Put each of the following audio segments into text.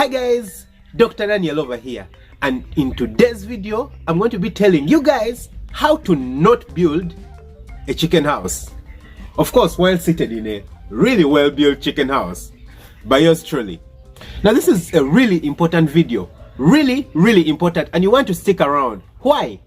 Hi guys, Dr. Daniel over here, and in today's video I'm going to be telling you guys how to not build a chicken house. Of course, while seated in a really well built chicken house by yours truly. Now this is a really important video, really important, and you want to stick around. Why?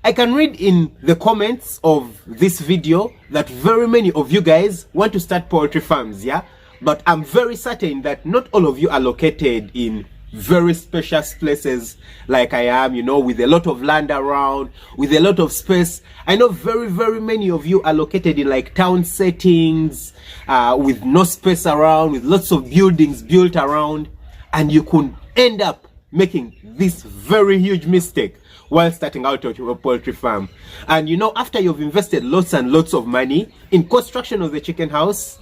I can read in the comments of this video that very many of you guys want to start poultry farms, yeah? But I'm very certain that not all of you are located in very spacious places like I am, you know, with a lot of land around, with a lot of space. I know very many of you are located in like town settings, with no space around, with lots of buildings built around, and you could end up making this very huge mistake while starting out your poultry farm. And you know, after you've invested lots and lots of money in construction of the chicken house,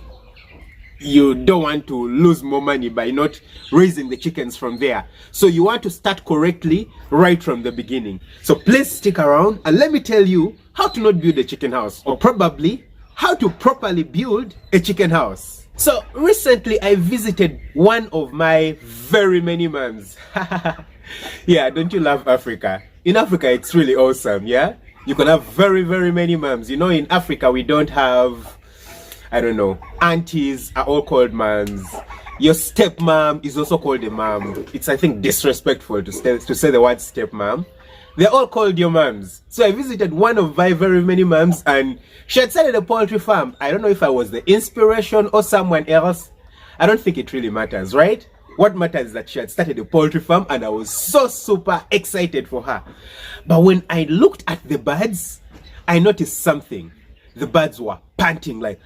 you don't want to lose more money by not raising the chickens from there. So you want to start correctly right from the beginning. So please stick around and let me tell you how to not build a chicken house, or probably how to properly build a chicken house. So recently I visited one of my very many moms. Yeah, don't you love Africa? In Africa it's really awesome, yeah? You can have very many moms. You know, in Africa we don't have, I don't know, aunties are all called moms. Your stepmom is also called a mom. It's, I think, disrespectful to say the word stepmom. They're all called your moms. So I visited one of my very many moms, and she had started a poultry farm. I don't know if I was the inspiration or someone else. I don't think it really matters, right? What matters is that she had started a poultry farm, and I was so super excited for her. But when I looked at the birds, I noticed something. The birds were panting like,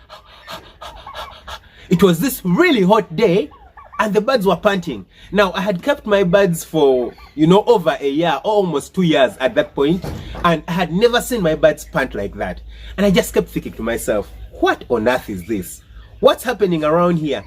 it was this really hot day and the birds were panting. Now I had kept my birds for, you know, over a year, almost 2 years at that point, and I had never seen my birds pant like that. And I just kept thinking to myself, what on earth is this? What's happening around here?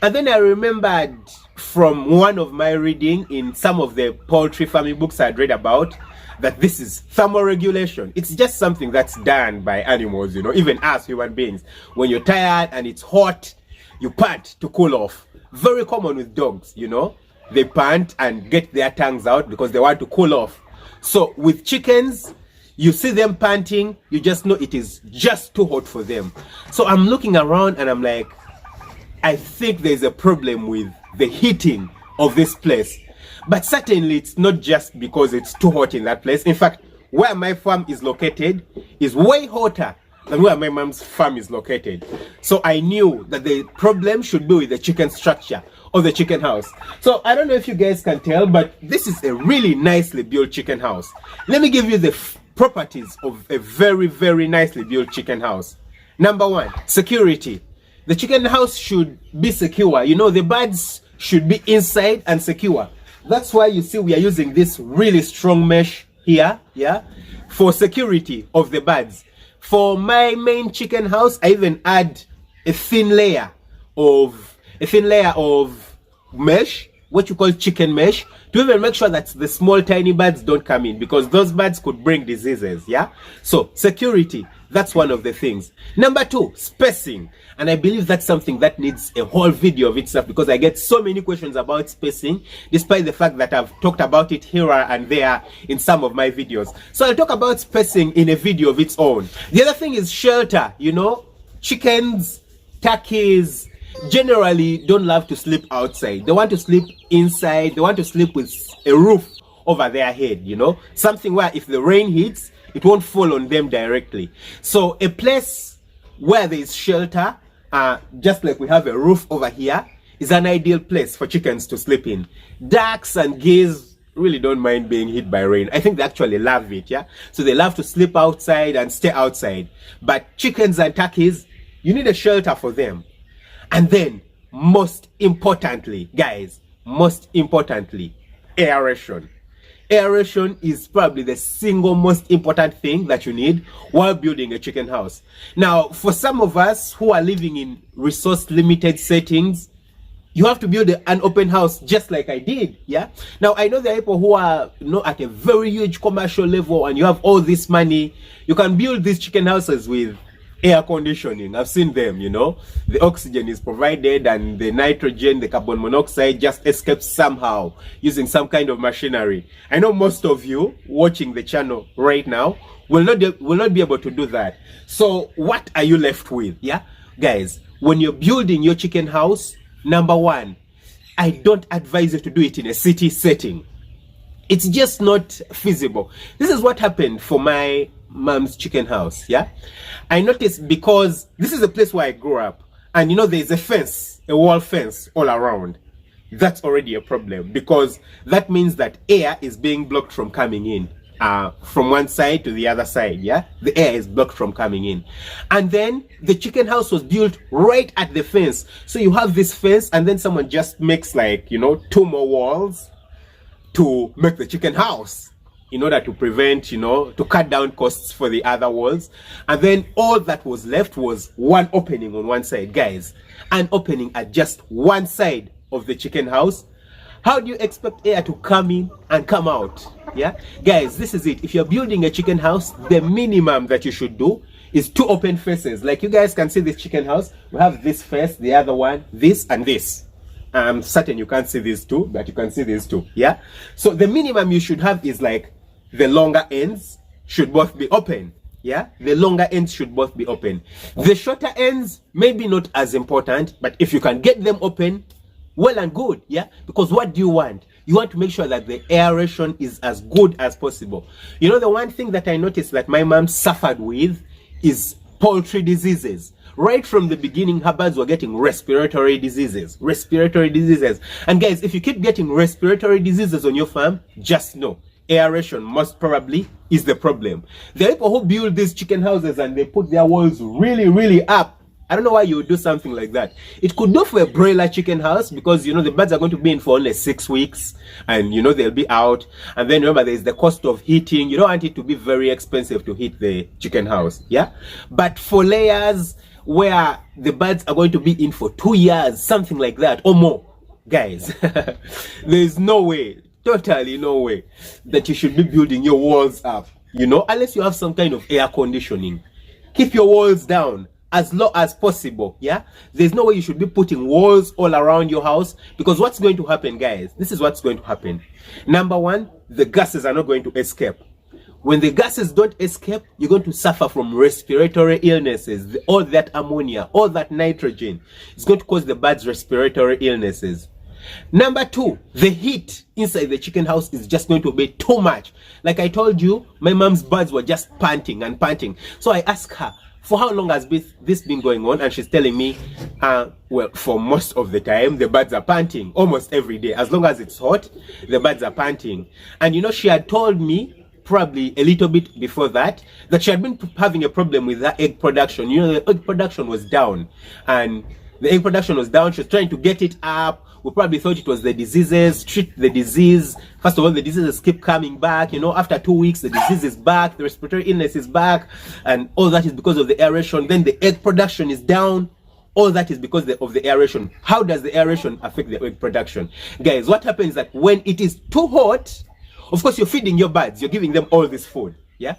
And then I remembered from one of my reading in some of the poultry farming books I'd read about, that this is thermoregulation. It's just something that's done by animals, you know, even us human beings. When you're tired and it's hot, you pant to cool off. Very common with dogs, you know. They pant and get their tongues out because they want to cool off. So with chickens, you see them panting, you just know it is just too hot for them. So I'm looking around and I'm like, I think there's a problem with the heating of this place. But certainly it's not just because it's too hot in that place. In fact, where my farm is located is way hotter than where my mom's farm is located. So I knew that the problem should be with the chicken structure or the chicken house. So I don't know if you guys can tell, but this is a really nicely built chicken house. Let me give you the properties of a very nicely built chicken house. Number one, security. The chicken house should be secure. You know, the birds should be inside and secure. That's why you see we are using this really strong mesh here, yeah, for security of the birds. For my main chicken house, I even add a thin layer of mesh, what you call chicken mesh, to even make sure that the small tiny birds don't come in, because those birds could bring diseases, yeah? So security, that's one of the things. Number two, spacing. And I believe that's something that needs a whole video of itself, because I get so many questions about spacing, despite the fact that I've talked about it here and there in some of my videos. So I'll talk about spacing in a video of its own. The other thing is shelter. You know, chickens, turkeys generally don't love to sleep outside. They want to sleep inside. They want to sleep with a roof over their head, you know, something where if the rain hits, it won't fall on them directly. So a place where there is shelter, just like we have a roof over here, is an ideal place for chickens to sleep in. Ducks and geese really don't mind being hit by rain. I think they actually love it, yeah? So they love to sleep outside and stay outside. But chickens and turkeys, you need a shelter for them. And then, most importantly, guys, aeration. Aeration is probably the single most important thing that you need while building a chicken house. Now, for some of us who are living in resource limited settings, you have to build an open house just like I did, yeah? Now, I know there are people who are, you know, at a very huge commercial level and you have all this money. You can build these chicken houses with air conditioning. I've seen them, you know. The oxygen is provided and the nitrogen, the carbon monoxide just escapes somehow using some kind of machinery. I know most of you watching the channel right now will not be able to do that. So what are you left with? Yeah, guys, when you're building your chicken house, number one, I don't advise you to do it in a city setting. It's just not feasible. This is what happened for my mom's chicken house. Yeah, I noticed, because this is a place where I grew up, and you know, there's a fence, a wall fence all around. That's already a problem, because that means that air is being blocked from coming in from one side to the other side. Yeah, the air is blocked from coming in. And then the chicken house was built right at the fence, so you have this fence, and then someone just makes, like, you know, 2 more walls to make the chicken house, in order to prevent, you know, to cut down costs for the other walls. And then all that was left was one opening on one side. Guys, an opening at just one side of the chicken house. How do you expect air to come in and come out? Yeah, guys, this is it. If you're building a chicken house, the minimum that you should do is 2 open faces. Like, you guys can see this chicken house. We have this face, the other one, this and this. I'm certain you can't see these two, but you can see these two. Yeah, so the minimum you should have is, like, the longer ends should both be open. Yeah, the longer ends should both be open. The shorter ends maybe not as important, but if you can get them open, well and good. Yeah, because what do you want? You want to make sure that the aeration is as good as possible. You know, the one thing that I noticed that my mom suffered with is poultry diseases. Right from the beginning, her birds were getting respiratory diseases. And guys, if you keep getting respiratory diseases on your farm, just know aeration most probably is the problem. There are people who build these chicken houses and they put their walls really up. I don't know why you would do something like that. It could do for a broiler chicken house, because, you know, the birds are going to be in for only 6 weeks, and, you know, they'll be out. And then remember, there's the cost of heating. You don't want it to be very expensive to heat the chicken house. Yeah, but for layers where the birds are going to be in for 2 years, something like that or more, guys, there's no way, totally no way, that you should be building your walls up, you know, unless you have some kind of air conditioning. Keep your walls down as low as possible. Yeah, there's no way you should be putting walls all around your house, because what's going to happen, guys, this is what's going to happen. Number one, the gases are not going to escape. When the gases don't escape, you're going to suffer from respiratory illnesses. All that ammonia, all that nitrogen is going to cause the birds respiratory illnesses. Number two, the heat inside the chicken house is just going to be too much. Like I told you, my mom's birds were just panting and panting. So I asked her, for how long has this been going on? And she's telling me, well, for most of the time, the birds are panting almost every day. As long as it's hot, the birds are panting. And you know, she had told me probably a little bit before that she had been having a problem with her egg production. You know, the egg production was down, and the egg production was down. She was trying to get it up. We probably thought it was the diseases. Treat the disease. First of all, the diseases keep coming back. You know, after 2 weeks, the disease is back, the respiratory illness is back, and all that is because of the aeration. Then the egg production is down. All that is because of the aeration. How does the aeration affect the egg production? Guys, what happens is that when it is too hot, of course, you're feeding your birds, you're giving them all this food, yeah?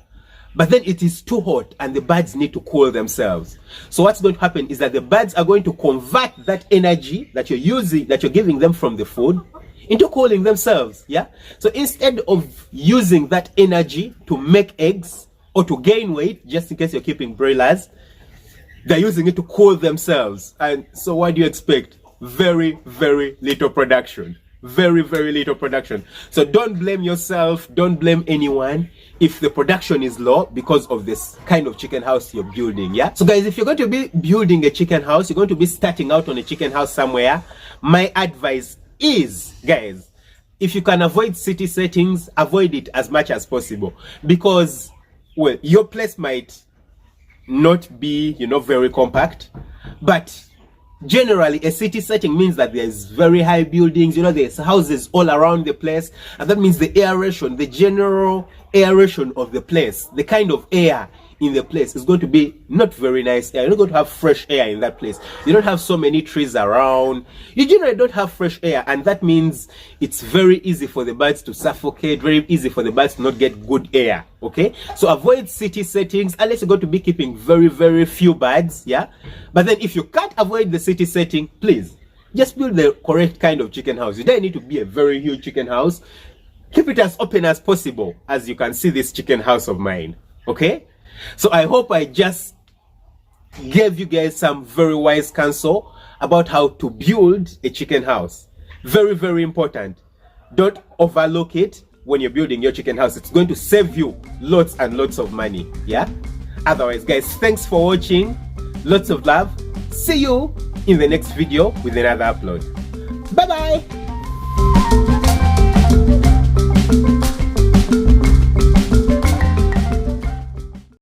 But then it is too hot and the birds need to cool themselves. So what's going to happen is that the birds are going to convert that energy that you're using, that you're giving them from the food, into cooling themselves, yeah? So instead of using that energy to make eggs or to gain weight, just in case you're keeping broilers, they're using it to cool themselves. And so what do you expect? Very little production. Very little production. So don't blame yourself, don't blame anyone if the production is low because of this kind of chicken house you're building. Yeah, so guys, if you're going to be building a chicken house, you're going to be starting out on a chicken house somewhere, my advice is, guys, if you can avoid city settings, avoid it as much as possible, because, well, your place might not be, you know, very compact, but generally a city setting means that there's very high buildings, you know, there's houses all around the place, and that means the aeration, the general aeration of the place, the kind of air in the place is going to be not very nice air. You're not going to have fresh air in that place. You don't have so many trees around. You generally don't have fresh air, and that means it's very easy for the birds to suffocate, very easy for the birds to not get good air. Okay, so avoid city settings unless you're going to be keeping very, very few birds. Yeah, but then if you can't avoid the city setting, please just build the correct kind of chicken house. You don't need to be a very huge chicken house. Keep it as open as possible, as you can see this chicken house of mine. Okay, so I hope I just gave you guys some very wise counsel about how to build a chicken house. Very, very important. Don't overlook it when you're building your chicken house. It's going to save you lots and lots of money. Yeah, otherwise guys, thanks for watching. Lots of love. See you in the next video with another upload. Bye bye.